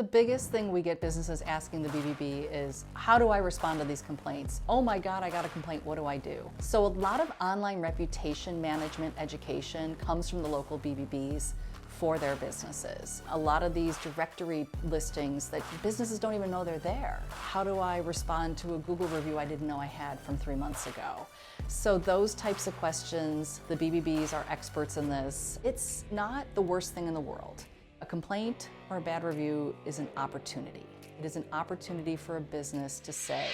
The biggest thing we get businesses asking the BBB is, how do I respond to these complaints? Oh my God, I got a complaint, what do I do? So a lot of online reputation management education comes from the local BBBs for their businesses. A lot of these directory listings that businesses don't even know they're there. How do I respond to a Google review I didn't know I had from 3 months ago? So those types of questions, the BBBs are experts in this. It's not the worst thing in the world. A complaint or a bad review is an opportunity. It is an opportunity for a business to say.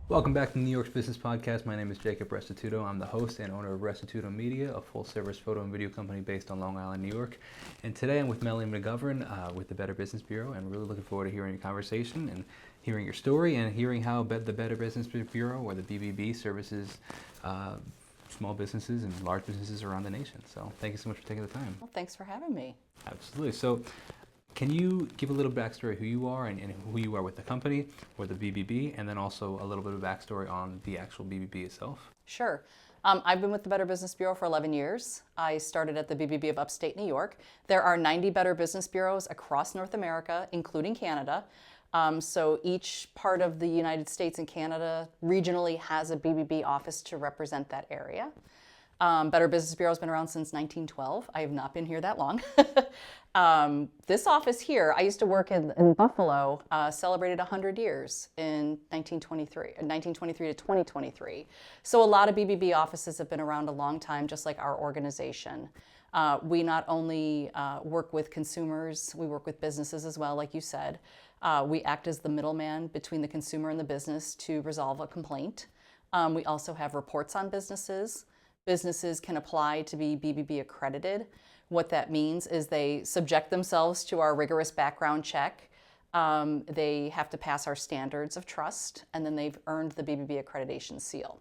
Welcome back to the New York's Business Podcast. My name is Jacob Restituto. I'm the host and owner of Restituto Media, a full-service photo and video company based on Long Island, New York. And today I'm with Melanie McGovern with the Better Business Bureau, and really looking forward to hearing your conversation and hearing your story and hearing how the Better Business Bureau, or the BBB, services small businesses and large businesses around the nation. So thank you so much for taking the time. Well, thanks for having me. Absolutely. So can you give a little backstory who you are and who you are with the company or the BBB, and then also a little bit of backstory on the actual BBB itself? Sure. I've been with the Better Business Bureau for 11 years. I started at the BBB of upstate New York. There are 90 Better Business Bureaus across North America, including Canada. So each part of the United States and Canada regionally has a BBB office to represent that area. Better Business Bureau has been around since 1912. I have not been here that long. This office here, I used to work in Buffalo, celebrated 100 years in 1923 to 2023. So a lot of BBB offices have been around a long time, just like our organization. We not only work with consumers, we work with businesses as well, like you said. We act as the middleman between the consumer and the business to resolve a complaint. We also have reports on businesses. Businesses can apply to be BBB accredited. What that means is they subject themselves to our rigorous background check. They have to pass our standards of trust, and then they've earned the BBB accreditation seal.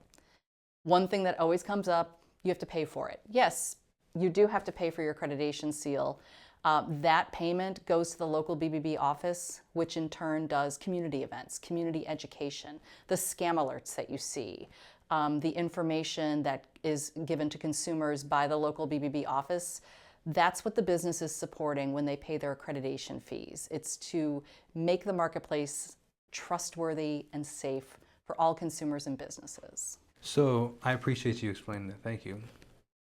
One thing that always comes up, you have to pay for it. Yes, you do have to pay for your accreditation seal. That payment goes to the local BBB office, which in turn does community events, community education, the scam alerts that you see, the information that is given to consumers by the local BBB office. That's what the business is supporting when they pay their accreditation fees. It's to make the marketplace trustworthy and safe for all consumers and businesses. So I appreciate you explaining that. Thank you.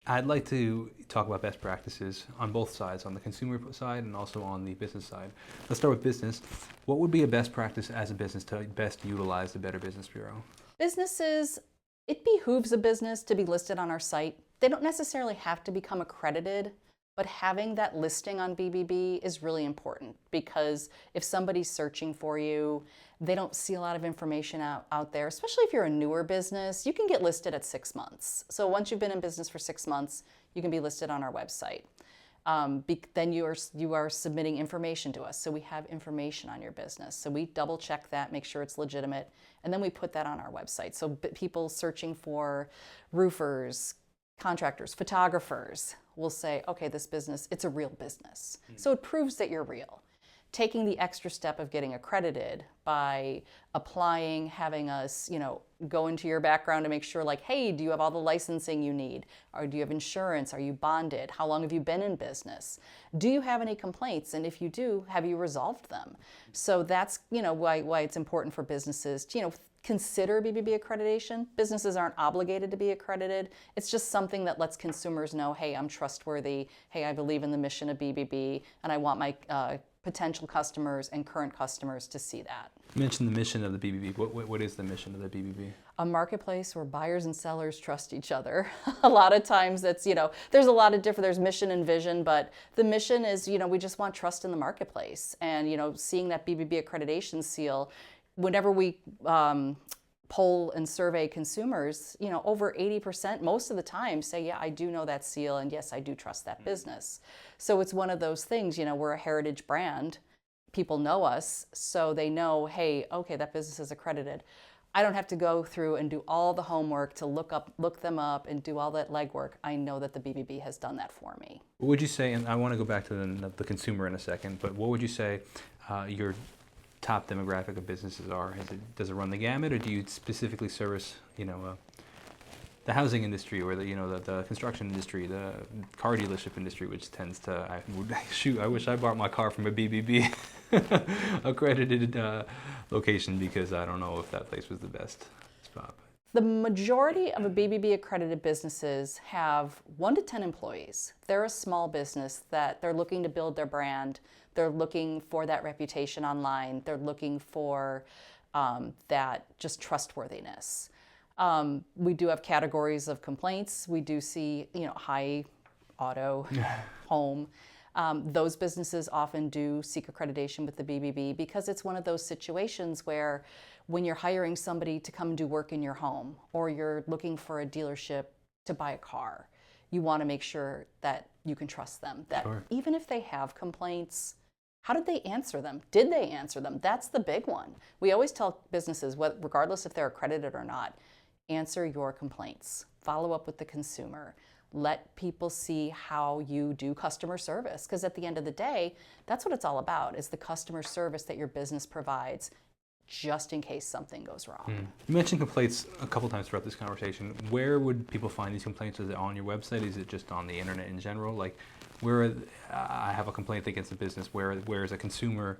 I'd like to talk about best practices on both sides, on the consumer side and also on the business side. Let's start with business. What would be a best practice as a business to best utilize the Better Business Bureau? Businesses, it behooves a business to be listed on our site. They don't necessarily have to become accredited, but having that listing on BBB is really important, because if somebody's searching for you, they don't see a lot of information out there, especially if you're a newer business. You can get listed at 6 months. So once you've been in business for 6 months, you can be listed on our website. Then you are submitting information to us. So we have information on your business. So we double check that, make sure it's legitimate, and then we put that on our website. So people searching for roofers, contractors, photographers will say, okay, this business, it's a real business. So it proves that you're real. Taking the extra step of getting accredited by applying, having us, go into your background to make sure, like, hey, do you have all the licensing you need? Or do you have insurance? Are you bonded? How long have you been in business? Do you have any complaints? And if you do, have you resolved them? So that's, why it's important for businesses to, consider BBB accreditation. Businesses aren't obligated to be accredited. It's just something that lets consumers know, hey, I'm trustworthy. Hey, I believe in the mission of BBB, and I want my potential customers and current customers to see that. You mentioned the mission of the BBB. What is the mission of the BBB? A marketplace where buyers and sellers trust each other. A lot of times that's, there's a lot of there's mission and vision, but the mission is, we just want trust in the marketplace. And, seeing that BBB accreditation seal, whenever we poll and survey consumers, over 80% most of the time say, yeah, I do know that seal, and yes, I do trust that business. So it's one of those things, we're a heritage brand. People know us, so they know, hey, okay, that business is accredited. I don't have to go through and do all the homework to look them up and do all that legwork. I know that the BBB has done that for me. What would you say, and I want to go back to the consumer in a second, but what would you say your top demographic of businesses are? Does it run the gamut, or do you specifically service, the housing industry or the construction industry, the car dealership industry, which tends to, I wish I bought my car from a BBB accredited location, because I don't know if that place was the best spot. The majority of a BBB accredited businesses have 1 to 10 employees. They're a small business that they're looking to build their brand. They're looking for that reputation online. They're looking for that just trustworthiness. We do have categories of complaints. We do see, high, auto, home. Those businesses often do seek accreditation with the BBB, because it's one of those situations where when you're hiring somebody to come do work in your home, or you're looking for a dealership to buy a car, you want to make sure that you can trust them. That Sure. Even if they have complaints, how did they answer them? Did they answer them? That's the big one. We always tell businesses, regardless if they're accredited or not, answer your complaints. Follow up with the consumer. Let people see how you do customer service, because at the end of the day, that's what it's all about, is the customer service that your business provides, just in case something goes wrong. You mentioned complaints a couple times throughout this conversation. Where would people find these complaints? Is it on your website? Is it just on the internet in general? Like, where I have a complaint against a business, where is a consumer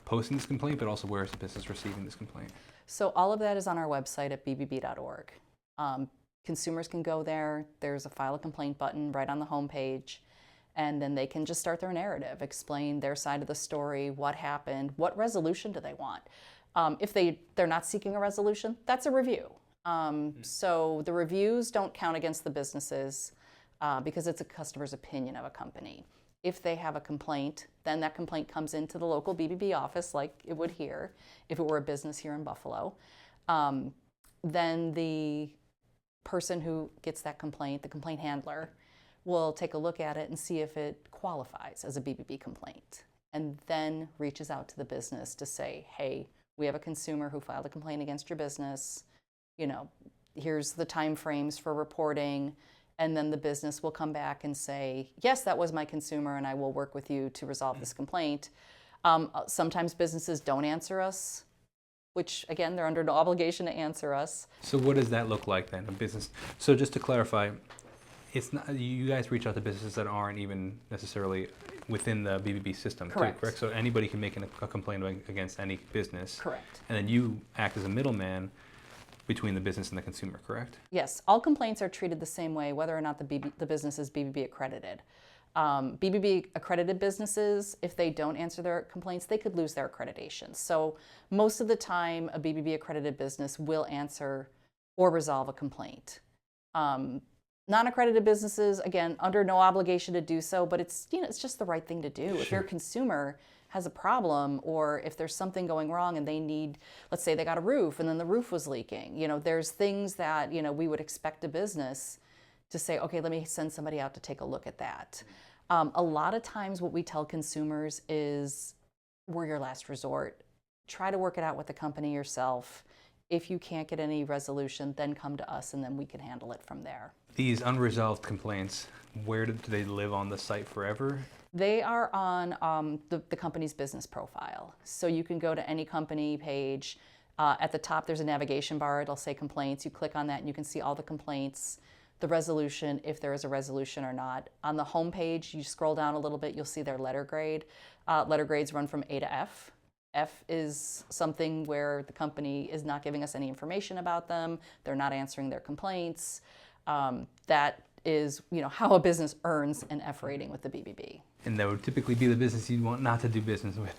posting this complaint, but also where is the business receiving this complaint? So all of that is on our website at bbb.org. Consumers can go there. There's a file a complaint button right on the homepage, and then they can just start their narrative, explain their side of the story, what happened, what resolution do they want. If they're not seeking a resolution, that's a review. So the reviews don't count against the businesses because it's a customer's opinion of a company. If they have a complaint, then that complaint comes into the local BBB office like it would here, if it were a business here in Buffalo. Then the person who gets that complaint, the complaint handler, will take a look at it and see if it qualifies as a BBB complaint, and then reaches out to the business to say, hey, we have a consumer who filed a complaint against your business. Here's the time frames for reporting. And then the business will come back and say, yes, that was my consumer, and I will work with you to resolve this complaint. Sometimes businesses don't answer us, which, again, they're under no obligation to answer us. So what does that look like then, a business? So just to clarify, it's not, you guys reach out to businesses that aren't even necessarily within the BBB system, Correct. correct? So anybody can make a complaint against any business. Correct. And then you act as a middleman between the business and the consumer, correct? Yes, all complaints are treated the same way, whether or not the business is BBB accredited. BBB accredited businesses, if they don't answer their complaints, they could lose their accreditation. So most of the time, a BBB accredited business will answer or resolve a complaint. Non-accredited businesses, again, under no obligation to do so, but it's just the right thing to do. Sure. If your consumer has a problem, or if there's something going wrong and they need, let's say they got a roof and then the roof was leaking, there's things that we would expect a business to say, okay, let me send somebody out to take a look at that. A lot of times what we tell consumers is, we're your last resort. Try to work it out with the company yourself. If you can't get any resolution, then come to us and then we can handle it from there. These unresolved complaints, where do they live on the site forever? They are on the company's business profile. So you can go to any company page. At the top, there's a navigation bar. It'll say complaints. You click on that and you can see all the complaints, the resolution, if there is a resolution or not. On the home page, you scroll down a little bit, you'll see their letter grade. Letter grades run from A to F. F is something where the company is not giving us any information about them. They're not answering their complaints. That is, how a business earns an F rating with the BBB. And that would typically be the business you'd want not to do business with.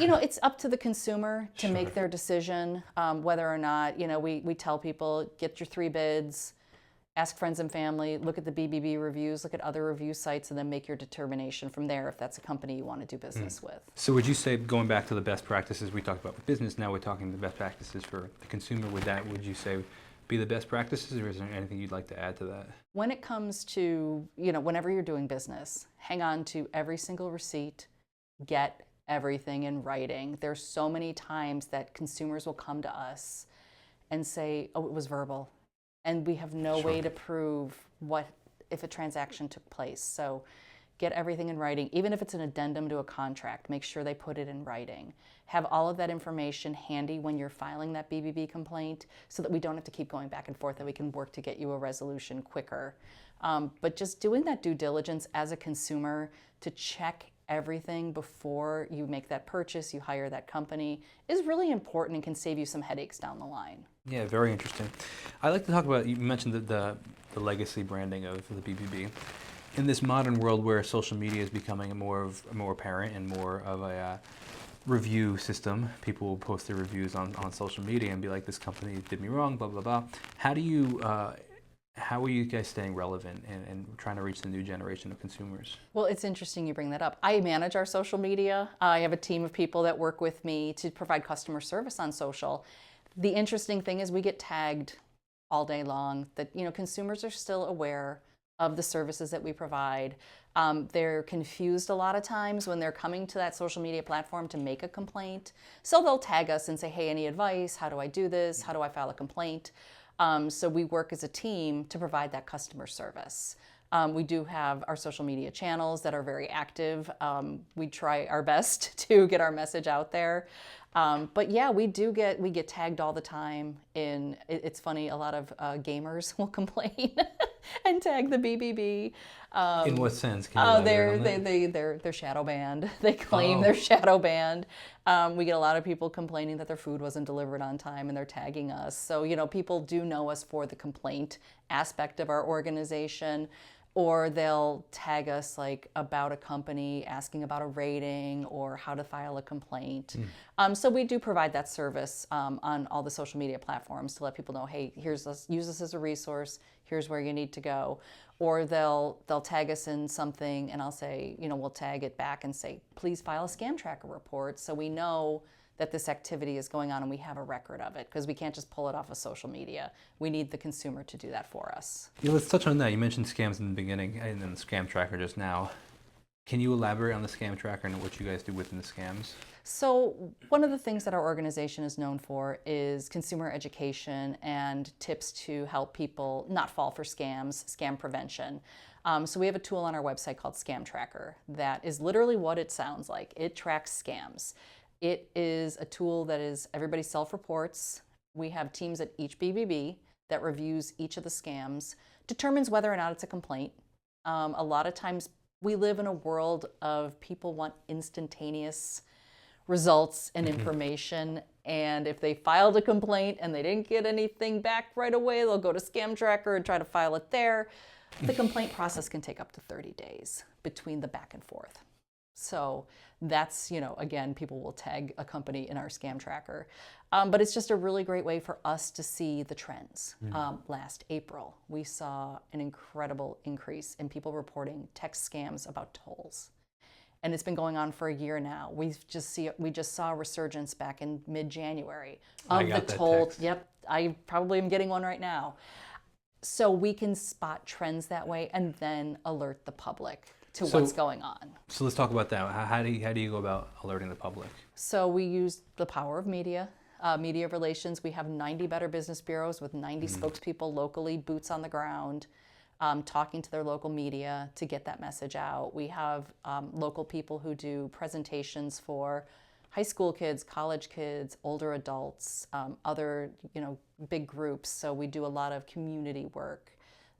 It's up to the consumer to Sure. make their decision whether or not, we tell people, get your 3 bids, ask friends and family, look at the BBB reviews, look at other review sites, and then make your determination from there if that's a company you want to do business with. So would you say, going back to the best practices we talked about with business, now we're talking the best practices for the consumer, would you say be the best practices, or is there anything you'd like to add to that? When it comes to, whenever you're doing business, hang on to every single receipt, get everything in writing. There's so many times that consumers will come to us and say, oh, it was verbal, and we have no Sure. way to prove if a transaction took place. So get everything in writing. Even if it's an addendum to a contract, make sure they put it in writing. Have all of that information handy when you're filing that BBB complaint so that we don't have to keep going back and forth, and we can work to get you a resolution quicker. But just doing that due diligence as a consumer to check everything before you make that purchase, you hire that company, is really important and can save you some headaches down the line. Yeah, very interesting. I'd like to talk about, you mentioned the legacy branding of the BBB. In this modern world where social media is becoming more apparent and more of a review system, people will post their reviews on social media and be like, this company did me wrong, blah, blah, blah. How are you guys staying relevant and trying to reach the new generation of consumers? Well, it's interesting you bring that up. I manage our social media. I have a team of people that work with me to provide customer service on social. The interesting thing is we get tagged all day long that, consumers are still aware of the services that we provide. They're confused a lot of times when they're coming to that social media platform to make a complaint. So they'll tag us and say, hey, any advice? How do I do this? How do I file a complaint? So we work as a team to provide that customer service. We do have our social media channels that are very active. We try our best to get our message out there. But yeah, we get tagged all the time. It's funny, a lot of gamers will complain and tag the BBB. In what sense? Can you elaborate on that? They're shadow banned. They claim they're shadow banned. We get a lot of people complaining that their food wasn't delivered on time and they're tagging us. So, people do know us for the complaint aspect of our organization. Or they'll tag us like about a company, asking about a rating or how to file a complaint. So we do provide that service on all the social media platforms to let people know, hey, use this as a resource. Here's where you need to go. Or they'll tag us in something, and I'll say, we'll tag it back and say, please file a scam tracker report, so we know that this activity is going on and we have a record of it, because we can't just pull it off of social media. We need the consumer to do that for us. Yeah, let's touch on that. You mentioned scams in the beginning and then the scam tracker just now. Can you elaborate on the scam tracker and what you guys do within the scams? So one of the things that our organization is known for is consumer education and tips to help people not fall for scams, scam prevention. So we have a tool on our website called Scam Tracker that is literally what it sounds like. It tracks scams. It is a tool that is everybody self-reports. We have teams at each BBB that reviews each of the scams, determines whether or not it's a complaint. A lot of times we live in a world of people want instantaneous results and information, and if they filed a complaint and they didn't get anything back right away, they'll go to Scam Tracker and try to file it there. The complaint process can take up to 30 days between the back and forth. So that's, again, people will tag a company in our scam tracker. But it's just a really great way for us to see the trends. Last April, we saw an incredible increase in people reporting text scams about tolls. And it's been going on for a year now. We just saw a resurgence back in mid-January of the toll. Text. Yep, I probably am getting one right now. So we can spot trends that way and then alert the public to what's going on. So let's talk about that. How do you go about alerting the public? So we use the power of media, media relations. We have 90 Better Business Bureaus with 90 spokespeople locally, boots on the ground, talking to their local media to get that message out. We have local people who do presentations for high school kids, college kids, older adults, other big groups. So we do a lot of community work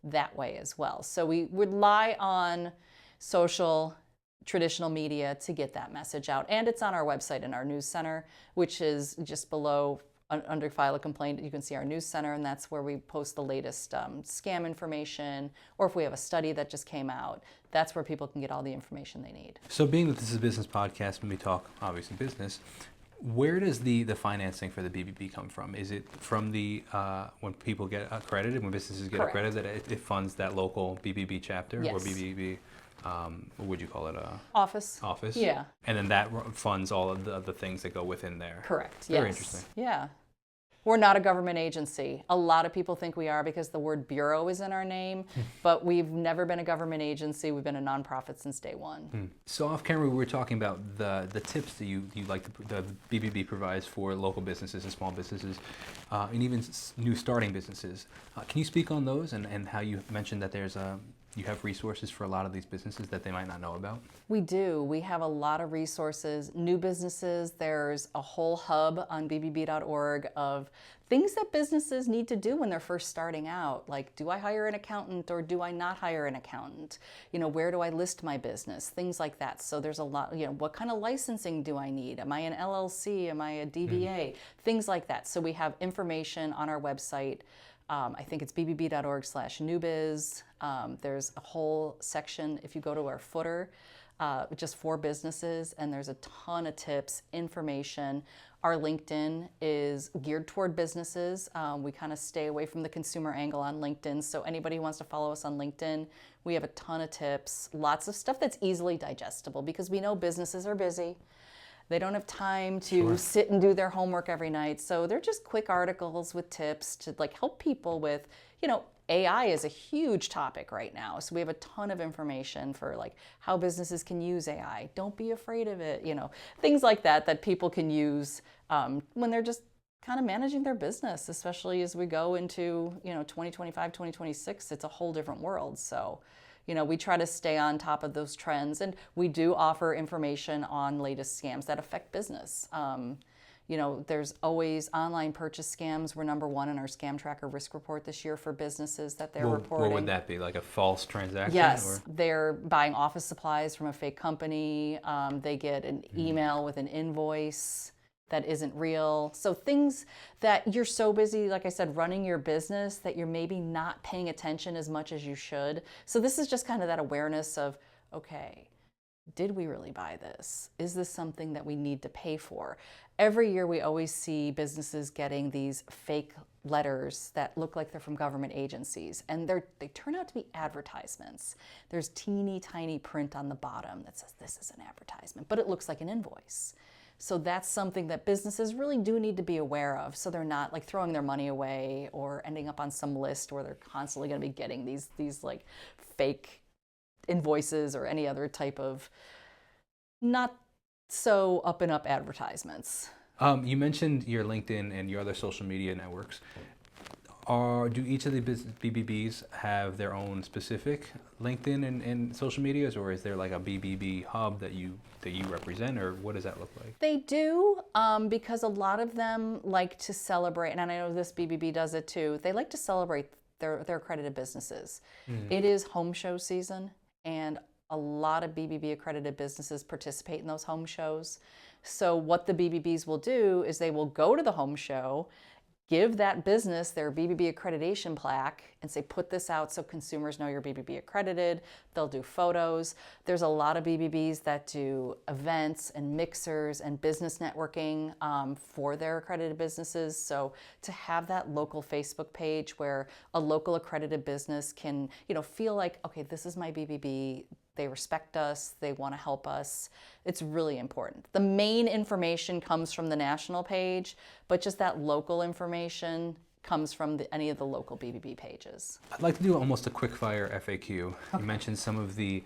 that way as well. So we rely on social, traditional media to get that message out. And it's on our website in our news center, which is just below, under File a Complaint. You can see our news center, and that's where we post the latest scam information, or if we have a study that just came out, that's where people can get all the information they need. So being that this is a business podcast, when we talk obviously business, where does the financing for the BBB come from? Is it from the when people get accredited, when businesses get Correct. accredited, it funds that local BBB chapter? Yes. Or BBB, what would you call it? Office. Office? Yeah. And then that funds all of the things that go within there. Correct. Very yes. interesting. Yeah. We're not a government agency. A lot of people think we are because the word bureau is in our name, but we've never been a government agency. We've been a nonprofit since day one. So off camera, we were talking about the tips that you like the BBB provides for local businesses and small businesses, and even new starting businesses. Can you speak on those and how you mentioned that there's you have resources for a lot of these businesses that they might not know about? We do. We have a lot of resources. New businesses, there's a whole hub on bbb.org of things that businesses need to do when they're first starting out. Like, do I hire an accountant or do I not hire an accountant? Where do I list my business? Things like that. So there's a lot, what kind of licensing do I need? Am I an LLC? Am I a DBA? Things like that. So we have information on our website. I think it's bbb.org/newbiz. There's a whole section, if you go to our footer, just for businesses, and there's a ton of tips, information. Our LinkedIn is geared toward businesses. We kind of stay away from the consumer angle on LinkedIn, so anybody who wants to follow us on LinkedIn, we have a ton of tips, lots of stuff that's easily digestible, because we know businesses are busy. They don't have time to sit and do their homework every night. So they're just quick articles with tips to help people with, AI is a huge topic right now. So we have a ton of information for how businesses can use AI. Don't be afraid of it, things like that people can use when they're just kind of managing their business, especially as we go into, 2025, 2026, it's a whole different world. So we try to stay on top of those trends, and we do offer information on latest scams that affect business. There's always online purchase scams. We're #1 in our scam tracker risk report this year for businesses that they're reporting. What would that be, like a false transaction? Yes, they're buying office supplies from a fake company. They get an email with an invoice that isn't real. So things that you're so busy, like I said, running your business that you're maybe not paying attention as much as you should. So this is just kind of that awareness of, okay, did we really buy this? Is this something that we need to pay for? Every year we always see businesses getting these fake letters that look like they're from government agencies, and they turn out to be advertisements. There's teeny tiny print on the bottom that says this is an advertisement, but it looks like an invoice. So that's something that businesses really do need to be aware of, so they're not throwing their money away or ending up on some list where they're constantly going to be getting these fake invoices or any other type of not so up and up advertisements. You mentioned your LinkedIn and your other social media networks. Do each of the BBBs have their own specific LinkedIn and social medias, or is there like a BBB hub that you represent, or what does that look like? They do, because a lot of them like to celebrate, and I know this BBB does it too, they like to celebrate their accredited businesses. It is home show season, and a lot of BBB accredited businesses participate in those home shows. So what the BBBs will do is they will go to the home show, give that business their BBB accreditation plaque and say, put this out so consumers know you're BBB accredited. They'll do photos. There's a lot of BBBs that do events and mixers and business networking for their accredited businesses. So to have that local Facebook page where a local accredited business can, feel like, okay, this is my BBB. They respect us, they want to help us. It's really important. The main information comes from the national page, but just that local information comes from any of the local BBB pages. I'd like to do almost a quick fire FAQ. Okay. You mentioned some of the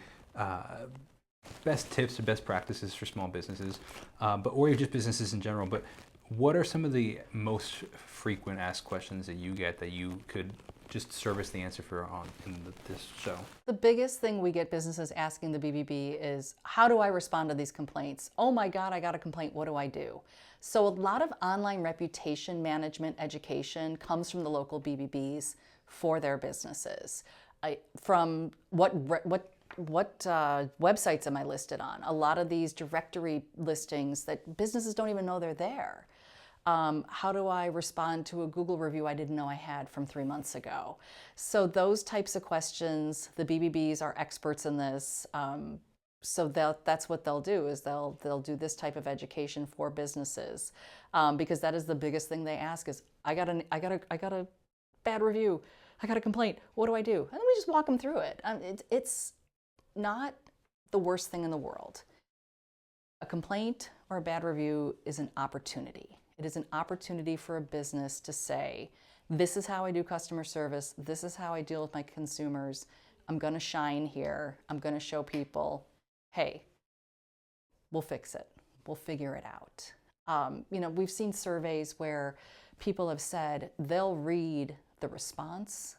best tips or best practices for small businesses, or just businesses in general, but what are some of the most frequent asked questions that you get that you could just service the answer for in this show? The biggest thing we get businesses asking the BBB is, how do I respond to these complaints? Oh my God, I got a complaint, what do I do? So a lot of online reputation management education comes from the local BBBs for their businesses. From what websites am I listed on? A lot of these directory listings that businesses don't even know they're there. How do I respond to a Google review I didn't know I had from 3 months ago? So those types of questions, the BBBs are experts in this. So that's what they'll do, is they'll do this type of education for businesses, because that is the biggest thing they ask is, I got a bad review, I got a complaint, what do I do? And then we just walk them through it. It's not the worst thing in the world. A complaint or a bad review is an opportunity. It is an opportunity for a business to say, this is how I do customer service, this is how I deal with my consumers, I'm going to shine here, I'm going to show people, hey, we'll fix it, we'll figure it out. We've seen surveys where people have said they'll read the response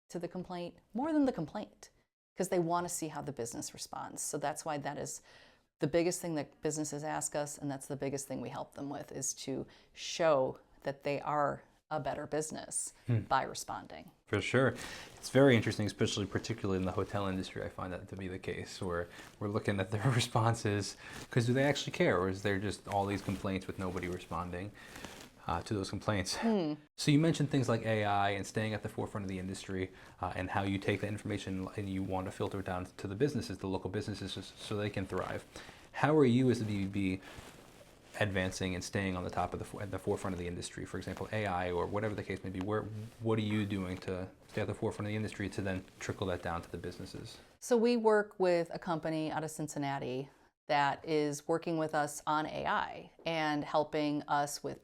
to the complaint more than the complaint. because they want to see how the business responds. So that's why that is the biggest thing that businesses ask us, and that's the biggest thing we help them with, is to show that they are a better business by responding. For sure. It's very interesting, especially particularly in the hotel industry. I find that to be the case, where we're looking at their responses, because do they actually care, or is there just all these complaints with nobody responding to those complaints? So you mentioned things like AI and staying at the forefront of the industry, and how you take the information and you want to filter it down to the businesses, the local businesses, so they can thrive. How are you as the BBB advancing and staying on the top of at the forefront of the industry? For example, AI or whatever the case may be. What are you doing to stay at the forefront of the industry to then trickle that down to the businesses? So we work with a company out of Cincinnati that is working with us on AI and helping us with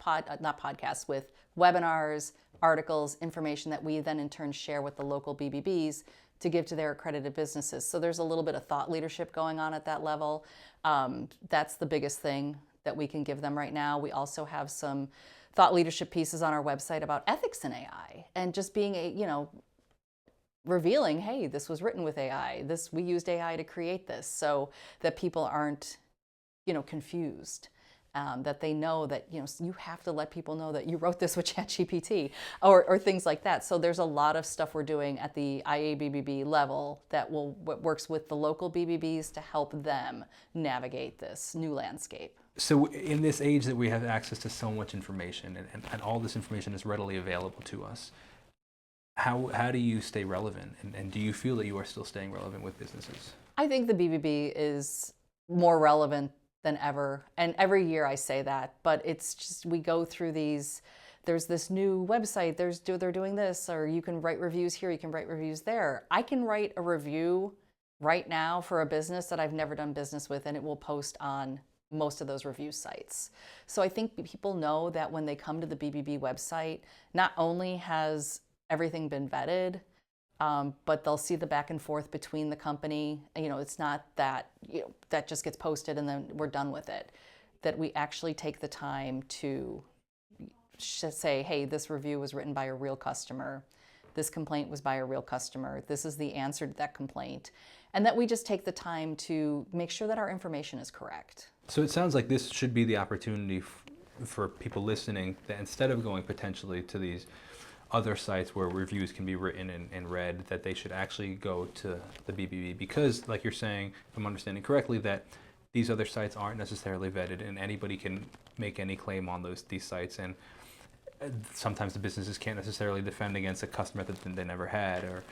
with webinars, articles, information that we then in turn share with the local BBBs to give to their accredited businesses. So there's a little bit of thought leadership going on at that level. That's the biggest thing that we can give them right now. We also have some thought leadership pieces on our website about ethics in AI and just being revealing, hey, this was written with AI. We used AI to create this, so that people aren't, confused. That they know that you have to let people know that you wrote this with ChatGPT or things like that. So there's a lot of stuff we're doing at the IABBB level that works with the local BBBs to help them navigate this new landscape. So in this age that we have access to so much information and all this information is readily available to us, how do you stay relevant? And do you feel that you are still staying relevant with businesses? I think the BBB is more relevant than ever. And every year I say that, but it's just, we go through these, there's this new website, they're doing this, or you can write reviews here, you can write reviews there. I can write a review right now for a business that I've never done business with, and it will post on most of those review sites. So I think people know that when they come to the BBB website, not only has everything been vetted, but they'll see the back and forth between the company. It's not that that just gets posted and then we're done with it. That we actually take the time to say, hey, this review was written by a real customer. This complaint was by a real customer. This is the answer to that complaint. And that we just take the time to make sure that our information is correct. So it sounds like this should be the opportunity for people listening, that instead of going potentially to these other sites where reviews can be written and read, that they should actually go to the BBB, because like you're saying, if I'm understanding correctly, that these other sites aren't necessarily vetted and anybody can make any claim on these sites, and sometimes the businesses can't necessarily defend against a customer that they never had, or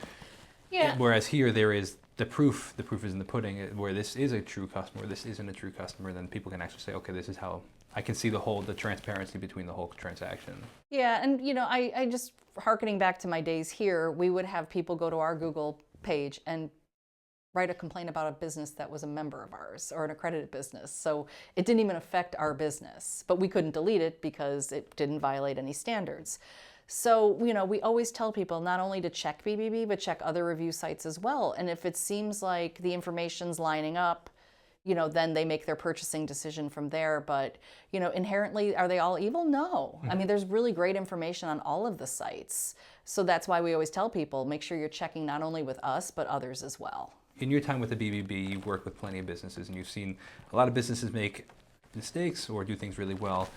whereas here there is the proof is in the pudding, where this is a true customer, this isn't a true customer, then people can actually say, okay, this is how I can see the transparency between the whole transaction. Yeah, and I just hearkening back to my days here, we would have people go to our Google page and write a complaint about a business that was a member of ours or an accredited business. So it didn't even affect our business, but we couldn't delete it because it didn't violate any standards. So, we always tell people not only to check BBB, but check other review sites as well. And if it seems like the information's lining up, then they make their purchasing decision from there. But, inherently, are they all evil? No. I mean, there's really great information on all of the sites. So that's why we always tell people, make sure you're checking not only with us, but others as well. In your time with the BBB, you've worked with plenty of businesses, and you've seen a lot of businesses make mistakes or do things really well.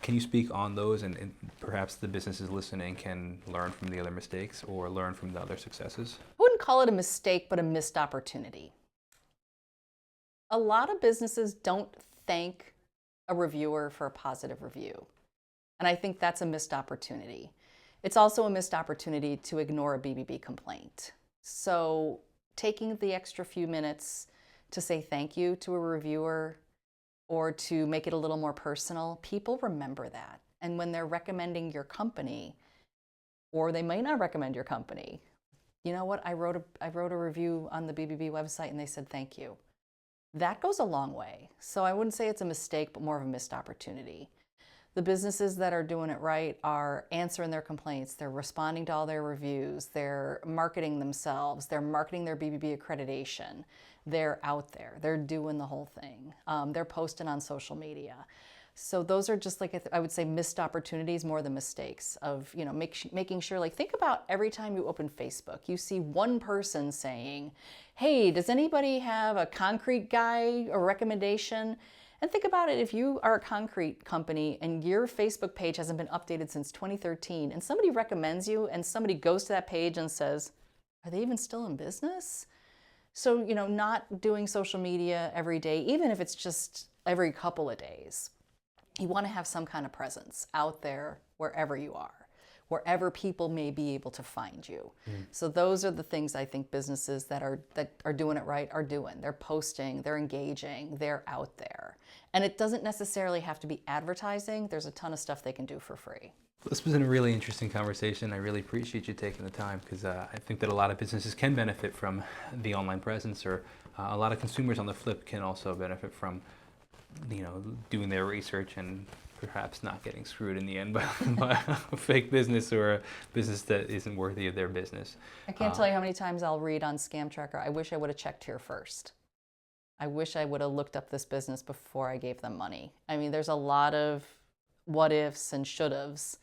Can you speak on those, and perhaps the businesses listening can learn from the other mistakes or learn from the other successes? I wouldn't call it a mistake, but a missed opportunity. A lot of businesses don't thank a reviewer for a positive review. And I think that's a missed opportunity. It's also a missed opportunity to ignore a BBB complaint. So taking the extra few minutes to say thank you to a reviewer or to make it a little more personal, people remember that. And when they're recommending your company, or they might not recommend your company, you know what, I wrote a review on the BBB website and they said thank you. That goes a long way. So I wouldn't say it's a mistake, but more of a missed opportunity. The businesses that are doing it right are answering their complaints, they're responding to all their reviews, they're marketing themselves, they're marketing their BBB accreditation, they're out there, they're doing the whole thing. They're posting on social media. So those are just like, I would say, missed opportunities more than mistakes of, making sure, like, think about every time you open Facebook, you see one person saying, hey, does anybody have a concrete guy or recommendation? And think about it, if you are a concrete company and your Facebook page hasn't been updated since 2013 and somebody recommends you and somebody goes to that page and says, are they even still in business? So, not doing social media every day, even if it's just every couple of days. You want to have some kind of presence out there wherever you are, wherever people may be able to find you. So those are the things I think businesses that are doing it right are doing. They're posting, they're engaging, they're out there. And it doesn't necessarily have to be advertising. There's a ton of stuff they can do for free. This was a really interesting conversation. I really appreciate you taking the time because I think that a lot of businesses can benefit from the online presence, or a lot of consumers on the flip can also benefit from doing their research and perhaps not getting screwed in the end by a fake business or a business that isn't worthy of their business. I can't tell you how many times I'll read on Scam Tracker, I wish I would have checked here first. I wish I would have looked up this business before I gave them money. I mean, there's a lot of what ifs and should haves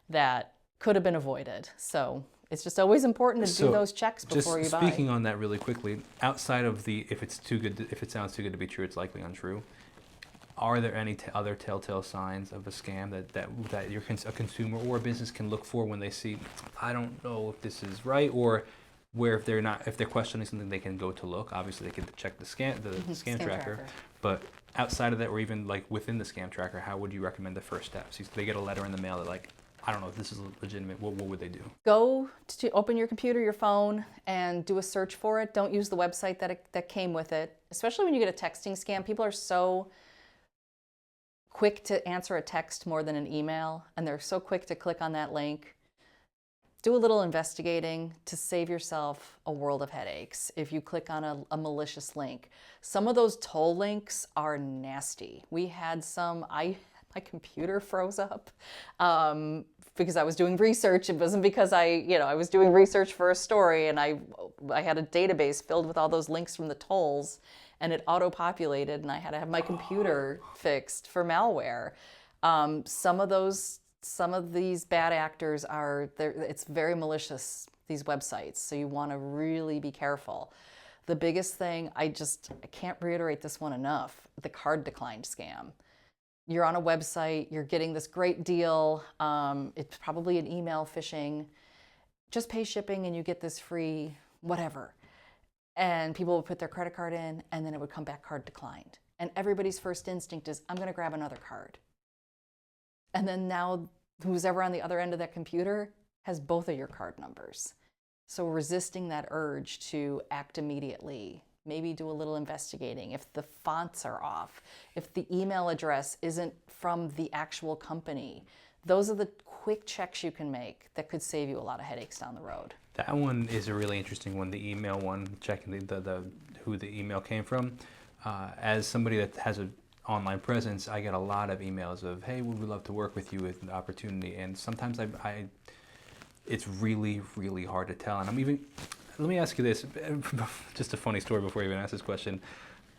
that could have been avoided. So it's just always important to do those checks before you buy. Just speaking on that really quickly, outside of the if it sounds too good to be true, it's likely untrue. Are there any other telltale signs of a scam that a consumer or a business can look for when they see, I don't know if this is right, or where if they're questioning something, they can go to look? Obviously, they can check the scam tracker, but outside of that, or even like within the scam tracker, how would you recommend the first steps? If they get a letter in the mail that like, I don't know if this is legitimate, what would they do? Go to open your computer, your phone, and do a search for it. Don't use the website that came with it, especially when you get a texting scam. People are so quick to answer a text more than an email, and they're so quick to click on that link. Do a little investigating to save yourself a world of headaches if you click on a malicious link. Some of those toll links are nasty. We had some, my computer froze up because I was doing research. It wasn't because I was doing research for a story, and I had a database filled with all those links from the tolls, and it auto-populated, and I had to have my computer fixed for malware. Some of these bad actors it's very malicious, these websites, so you want to really be careful. The biggest thing, I can't reiterate this one enough, the card declined scam. You're on a website, you're getting this great deal, it's probably an email phishing, just pay shipping and you get this free whatever. And people would put their credit card in, and then it would come back card declined. And everybody's first instinct is, I'm going to grab another card. And then now who's ever on the other end of that computer has both of your card numbers. So resisting that urge to act immediately, maybe do a little investigating. If the fonts are off, if the email address isn't from the actual company, those are the quick checks you can make that could save you a lot of headaches down the road. That one is a really interesting one, the email one, checking who the email came from. As somebody that has an online presence, I get a lot of emails of, hey, we would love to work with you with an opportunity. And sometimes it's really, really hard to tell. And let me ask you this, just a funny story before you even ask this question.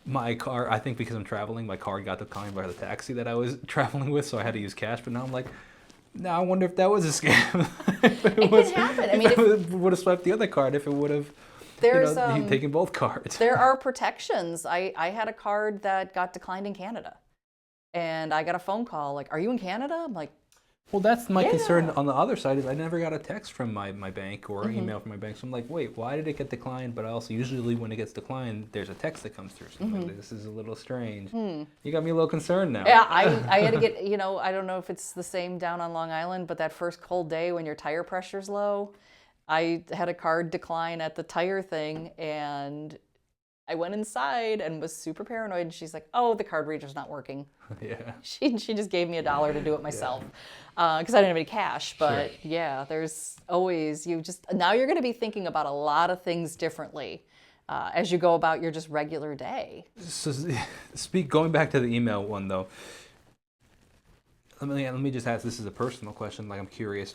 My car, I think because I'm traveling, my car got declined by the taxi that I was traveling with, so I had to use cash. But now I'm like, now I wonder if that was a scam. It can happen. I mean, if I would have swiped the other card, if it would have taken both cards. There are protections. I had a card that got declined in Canada, and I got a phone call like, "Are you in Canada?" I'm like, well, that's my concern on the other side, is I never got a text from my bank or email from my bank. So I'm like, wait, why did it get declined? But I also usually when it gets declined, there's a text that comes through. So I'm like, this is a little strange. You got me a little concerned now. Yeah, I had to get, I don't know if it's the same down on Long Island, but that first cold day when your tire pressure's low, I had a card decline at the tire thing, and I went inside and was super paranoid. And she's like, "Oh, the card reader's not working." Yeah. She just gave me $1 to do it myself because I didn't have any cash. But yeah, there's always now you're going to be thinking about a lot of things differently as you go about your just regular day. So going back to the email one though, let me just ask. This is a personal question. Like, I'm curious.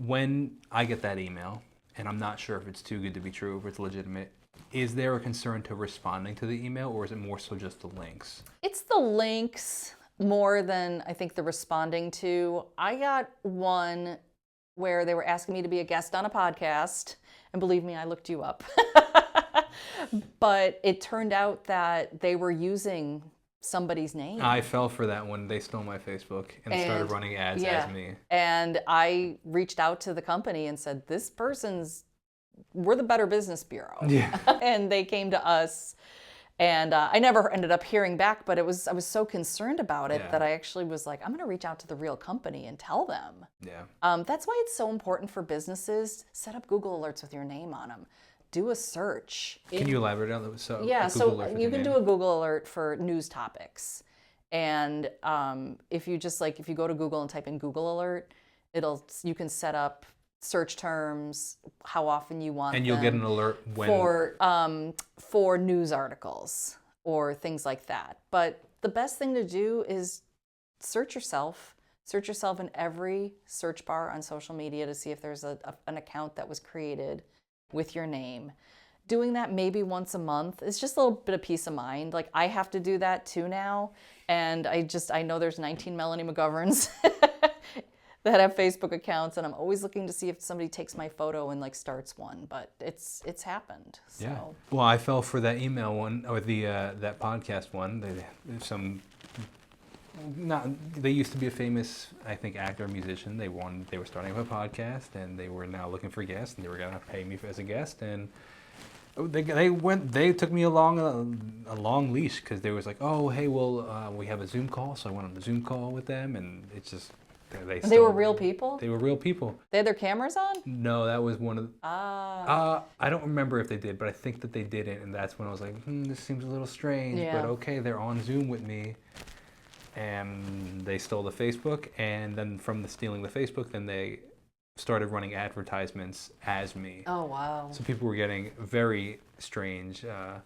When I get that email and I'm not sure if it's too good to be true, if it's legitimate, is there a concern to responding to the email, or is it more so just the links? It's the links. more than I think they're responding to. I got one where they were asking me to be a guest on a podcast, and believe me, I looked you up. But it turned out that they were using somebody's name. I fell for that one. They stole my Facebook and started running ads as me. And I reached out to the company and said, we're the Better Business Bureau. Yeah. And they came to us. And I never ended up hearing back, but I was so concerned about it that I actually was like, I'm going to reach out to the real company and tell them. Yeah. That's why it's so important for businesses. Set up Google alerts with your name on them. Do a search. Can you elaborate on that? So you can do a Google alert for news topics. And if you go to Google and type in Google alert, you can set up search terms, how often you want them. And you'll get an alert when for news articles or things like that. But the best thing to do is search yourself. Search yourself in every search bar on social media to see if there's an account that was created with your name. Doing that maybe once a month is just a little bit of peace of mind. Like, I have to do that too now. And I know there's 19 Melanie McGoverns that have Facebook accounts, and I'm always looking to see if somebody takes my photo and starts one, but it's happened. So. Yeah. Well, I fell for that email one or the that podcast one. They used to be a famous, I think, actor or musician. They were starting up a podcast, and they were now looking for guests, and they were gonna pay me as a guest, and they took me along a long leash because they was like, oh, hey, well, we have a Zoom call, so I went on the Zoom call with them, and it's just. They were real people? They were real people. They had their cameras on? No, that was one of the... I don't remember if they did, but I think that they didn't, and that's when I was like, this seems a little strange, but okay, they're on Zoom with me. And they stole the Facebook, and then from stealing the Facebook, then they started running advertisements as me. Oh, wow. So people were getting very strange I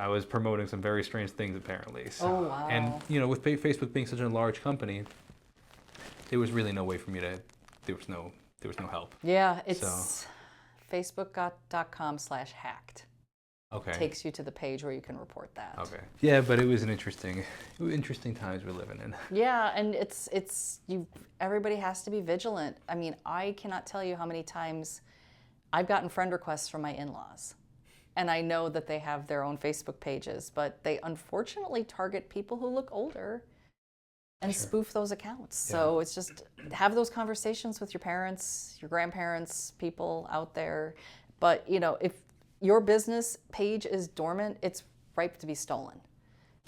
was promoting some very strange things, apparently. So, oh, wow. And, with Facebook being such a large company, there was really no way for me to, there was no help. Yeah, it's facebook.com/hacked. Okay. Takes you to the page where you can report that. Okay. Yeah, but it was interesting times we're living in. Yeah, and everybody has to be vigilant. I mean, I cannot tell you how many times I've gotten friend requests from my in-laws. And I know that they have their own Facebook pages, but they unfortunately target people who look older and spoof those accounts. Yeah. So it's just have those conversations with your parents, your grandparents, people out there. But, if your business page is dormant, it's ripe to be stolen.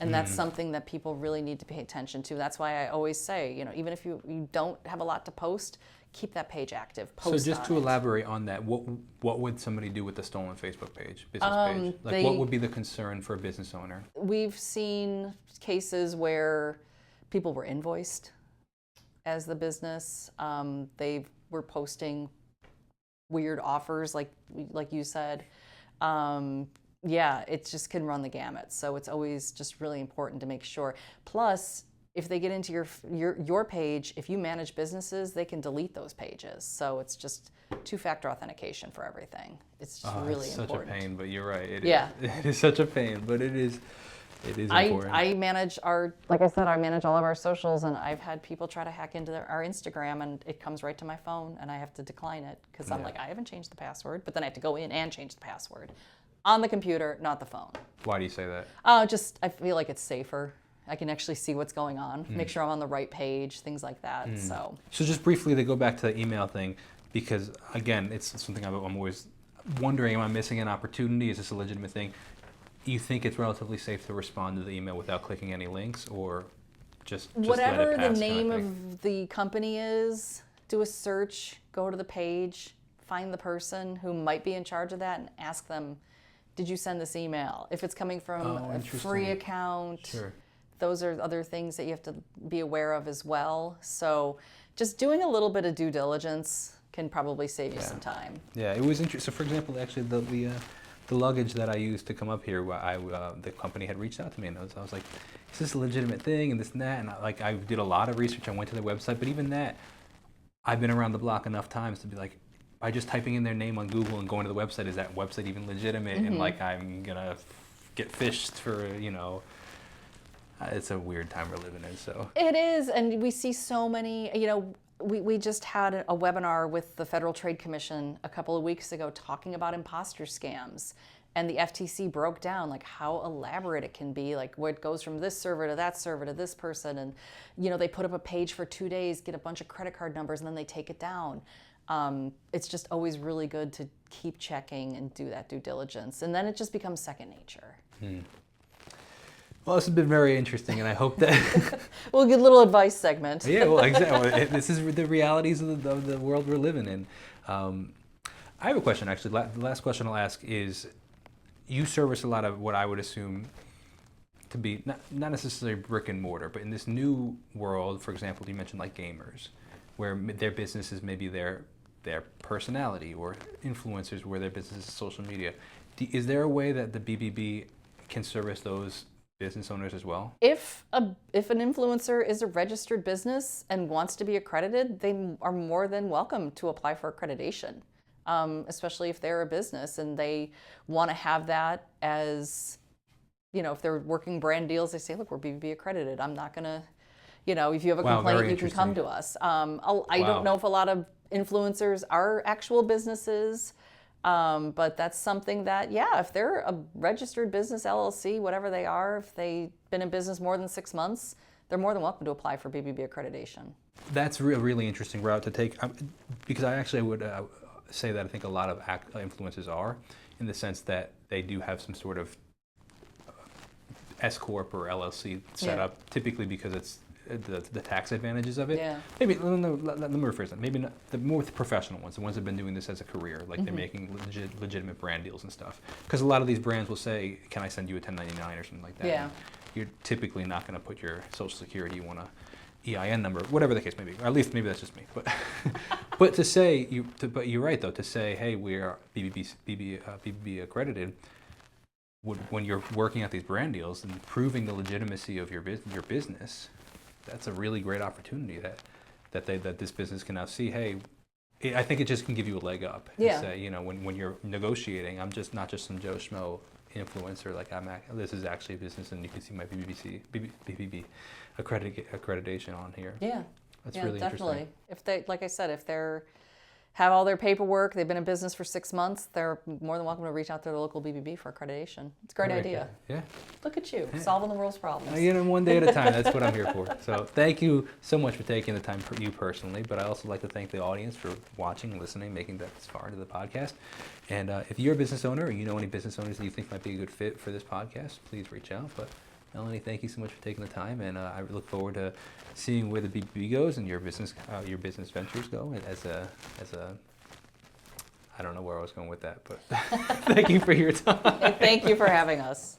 And that's something that people really need to pay attention to. That's why I always say, even if you don't have a lot to post, keep that page active. Post so just to elaborate on that, what would somebody do with the stolen Facebook page, business page? Like, what would be the concern for a business owner? We've seen cases where people were invoiced as the business. They were posting weird offers, like you said. It just can run the gamut. So it's always just really important to make sure. Plus, if they get into your page, if you manage businesses, they can delete those pages. So it's just two-factor authentication for everything. It's just really important. It's such a pain, but you're right. It is such a pain, but it is important. I manage like I said, I manage all of our socials, and I've had people try to hack into our Instagram, and it comes right to my phone, and I have to decline it because I'm like, I haven't changed the password, but then I have to go in and change the password on the computer, not the phone. Why do you say that? I feel like it's safer. I can actually see what's going on, make sure I'm on the right page, things like that. So just briefly, to go back to the email thing, because again, it's something I'm always wondering, am I missing an opportunity? Is this a legitimate thing? You think it's relatively safe to respond to the email without clicking any links, or just whatever let it pass, the name of the company is, do a search, go to the page, find the person who might be in charge of that, and ask them, did you send this email? If it's coming from a free account, those are other things that you have to be aware of as well. So just doing a little bit of due diligence can probably save you some time. Yeah, it was interesting. So for example, actually the luggage that I used to come up here, the company had reached out to me, and I was like, is this a legitimate thing, and this and that, and I did a lot of research. I went to their website, but even that, I've been around the block enough times to be like, by just typing in their name on Google and going to the website, is that website even legitimate? And like, I'm gonna get phished for, it's a weird time we're living in. So It is, and we see so many, we just had a webinar with the Federal Trade Commission a couple of weeks ago talking about imposter scams. And the FTC broke down like how elaborate it can be, like what goes from this server to that server to this person. And, they put up a page for 2 days, get a bunch of credit card numbers, and then they take it down. It's just always really good to keep checking and do that due diligence. And then it just becomes second nature. Well, this has been very interesting, and I hope that We'll get a little advice segment. yeah, well, exactly. This is the realities of the world we're living in. I have a question, actually. The last question I'll ask is, you service a lot of what I would assume to be not necessarily brick and mortar, but in this new world, for example, you mentioned like gamers, where their business is maybe their personality, or influencers where their business is social media. Is there a way that the BBB can service those business owners as well? If an influencer is a registered business and wants to be accredited, they are more than welcome to apply for accreditation, especially if they're a business and they want to have that as, if they're working brand deals, they say, look, we're BBB accredited. I'm not going to, if you have a complaint, you can come to us. I don't know if a lot of influencers are actual businesses. But that's something that, if they're a registered business, LLC, whatever they are, if they've been in business more than 6 months, they're more than welcome to apply for BBB accreditation. That's a really interesting route to take, because I actually would say that I think a lot of influencers are, in the sense that they do have some sort of S Corp or LLC set up, typically because it's the tax advantages of it. Yeah. Maybe, let me rephrase that. Maybe not, the more professional ones, the ones that have been doing this as a career, like they're making legitimate brand deals and stuff. Because a lot of these brands will say, can I send you a 1099 or something like that? Yeah. And you're typically not going to put your social security, you want a EIN number, whatever the case may be. Or at least maybe that's just me. But but to say, but you're right though, to say, hey, we are BBB accredited, when you're working at these brand deals and proving the legitimacy of your business, that's a really great opportunity that this business can now see. Hey, I think it just can give you a leg up. Yeah. Say, when you're negotiating, I'm just not just some Joe Schmo influencer. Like this is actually a business, and you can see my BBB accreditation on here. Yeah. That's really definitely. interesting. If they, like I said, if they're have all their paperwork, they've been in business for 6 months, they're more than welcome to reach out to their local BBB for accreditation. It's a great idea. Yeah. Look at you, solving the world's problems. One day at a time. That's what I'm here for. So thank you so much for taking the time for you personally, but I also like to thank the audience for watching, listening, making that this far into the podcast. And if you're a business owner or you know any business owners that you think might be a good fit for this podcast, please reach out. But Melanie, thank you so much for taking the time, and I look forward to seeing where the BBB goes and your business ventures go as a I don't know where I was going with that, but thank you for your time. Thank you for having us.